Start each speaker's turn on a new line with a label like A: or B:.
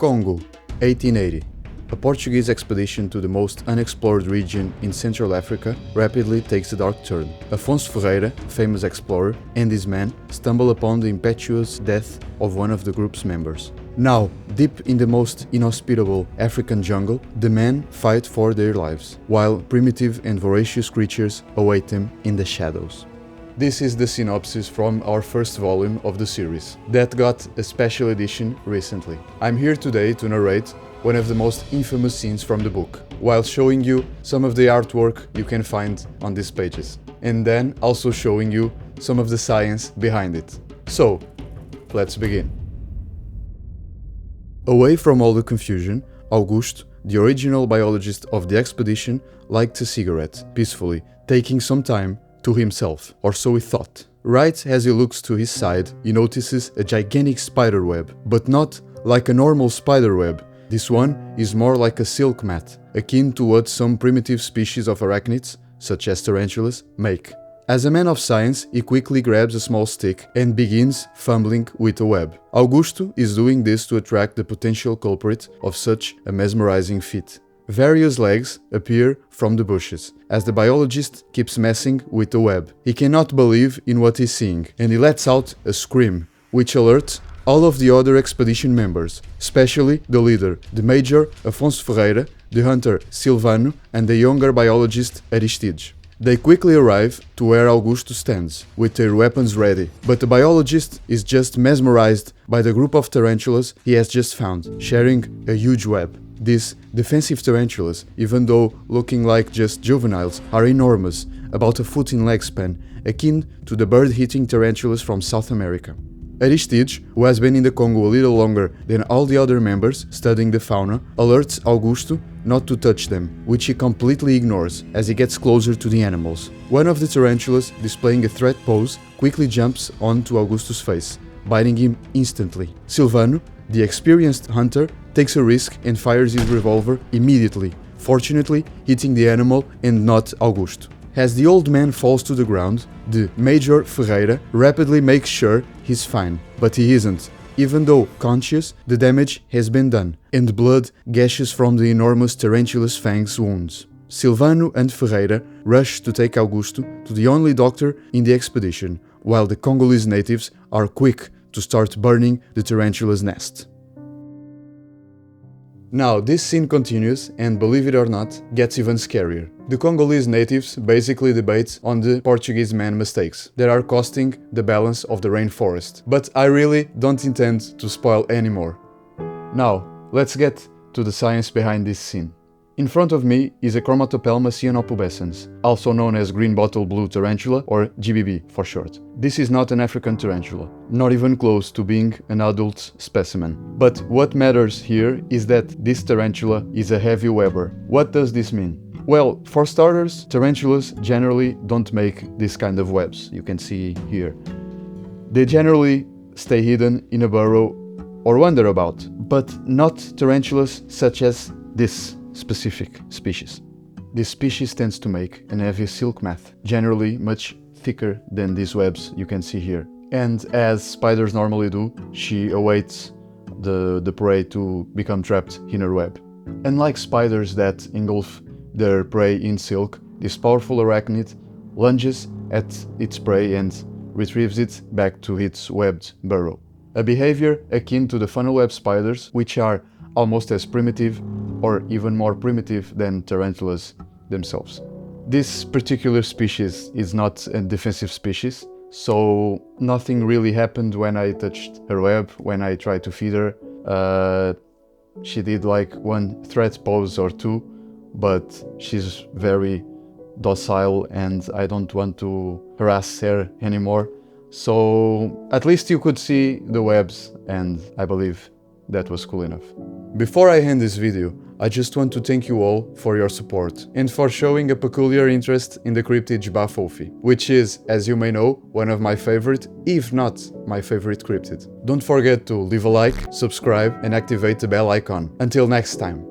A: Congo, 1880. A Portuguese expedition to the most unexplored region in Central Africa rapidly takes a dark turn. Afonso Ferreira, famous explorer, and his men stumble upon the impetuous death of one of the group's members. Now, deep in the most inhospitable African jungle, the men fight for their lives, while primitive and voracious creatures await them in the shadows. This is the synopsis from our first volume of the series, that got a special edition recently. I'm here today to narrate one of the most infamous scenes from the book, while showing you some of the artwork you can find on these pages, and then also showing you some of the science behind it. So, let's begin. Away from all the confusion, Augusto, the original biologist of the expedition, liked a cigarette, peacefully, taking some time to himself, or so he thought. Right as he looks to his side, he notices a gigantic spider web, but not like a normal spider web. This one is more like a silk mat, akin to what some primitive species of arachnids, such as tarantulas, make. As a man of science, he quickly grabs a small stick and begins fumbling with the web. Augusto is doing this to attract the potential culprit of such a mesmerizing feat. Various legs appear from the bushes, as the biologist keeps messing with the web. He cannot believe in what he's seeing, and he lets out a scream, which alerts all of the other expedition members, especially the leader, the Major Afonso Ferreira, the hunter Silvano, and the younger biologist Aristides. They quickly arrive to where Augusto stands, with their weapons ready, but the biologist is just mesmerized by the group of tarantulas he has just found, sharing a huge web. These defensive tarantulas, even though looking like just juveniles, are enormous, about a foot in leg span, akin to the bird-eating tarantulas from South America. Aristides, who has been in the Congo a little longer than all the other members studying the fauna, alerts Augusto not to touch them, which he completely ignores as he gets closer to the animals. One of the tarantulas, displaying a threat pose, quickly jumps onto Augusto's face, biting him instantly. Silvano, the experienced hunter, takes a risk and fires his revolver immediately, fortunately hitting the animal and not Augusto. As the old man falls to the ground, the Major Ferreira rapidly makes sure he's fine, but he isn't. Even though conscious, the damage has been done, and blood gushes from the enormous tarantula's fangs wounds. Silvano and Ferreira rush to take Augusto to the only doctor in the expedition, while the Congolese natives are quick to start burning the tarantula's nest. Now, this scene continues and, believe it or not, gets even scarier. The Congolese natives basically debate on the Portuguese men's mistakes that are costing the balance of the rainforest. But I really don't intend to spoil any more. Now, let's get to the science behind this scene. In front of me is a Chromatopelma cyanopubescens, also known as green bottle blue tarantula, or GBB for short. This is not an African tarantula, not even close to being an adult specimen. But what matters here is that this tarantula is a heavy webber. What does this mean? Well, for starters, tarantulas generally don't make this kind of webs you can see here. They generally stay hidden in a burrow or wander about, but not tarantulas such as this specific species. This species tends to make an heavy silk mat, generally much thicker than these webs you can see here. And as spiders normally do, she awaits the prey to become trapped in her web. Unlike spiders that engulf their prey in silk, this powerful arachnid lunges at its prey and retrieves it back to its webbed burrow. A behavior akin to the funnel web spiders, which are almost as primitive or even more primitive than tarantulas themselves. This particular species is not a defensive species, so nothing really happened when I touched her web, when I tried to feed her. She did like one threat pose or two, but she's very docile and I don't want to harass her anymore. So at least you could see the webs, and I believe that was cool enough. Before I end this video, I just want to thank you all for your support and for showing a peculiar interest in the cryptid J'ba Fofi, which is, as you may know, one of my favorite, if not my favorite cryptid. Don't forget to leave a like, subscribe and activate the bell icon. Until next time.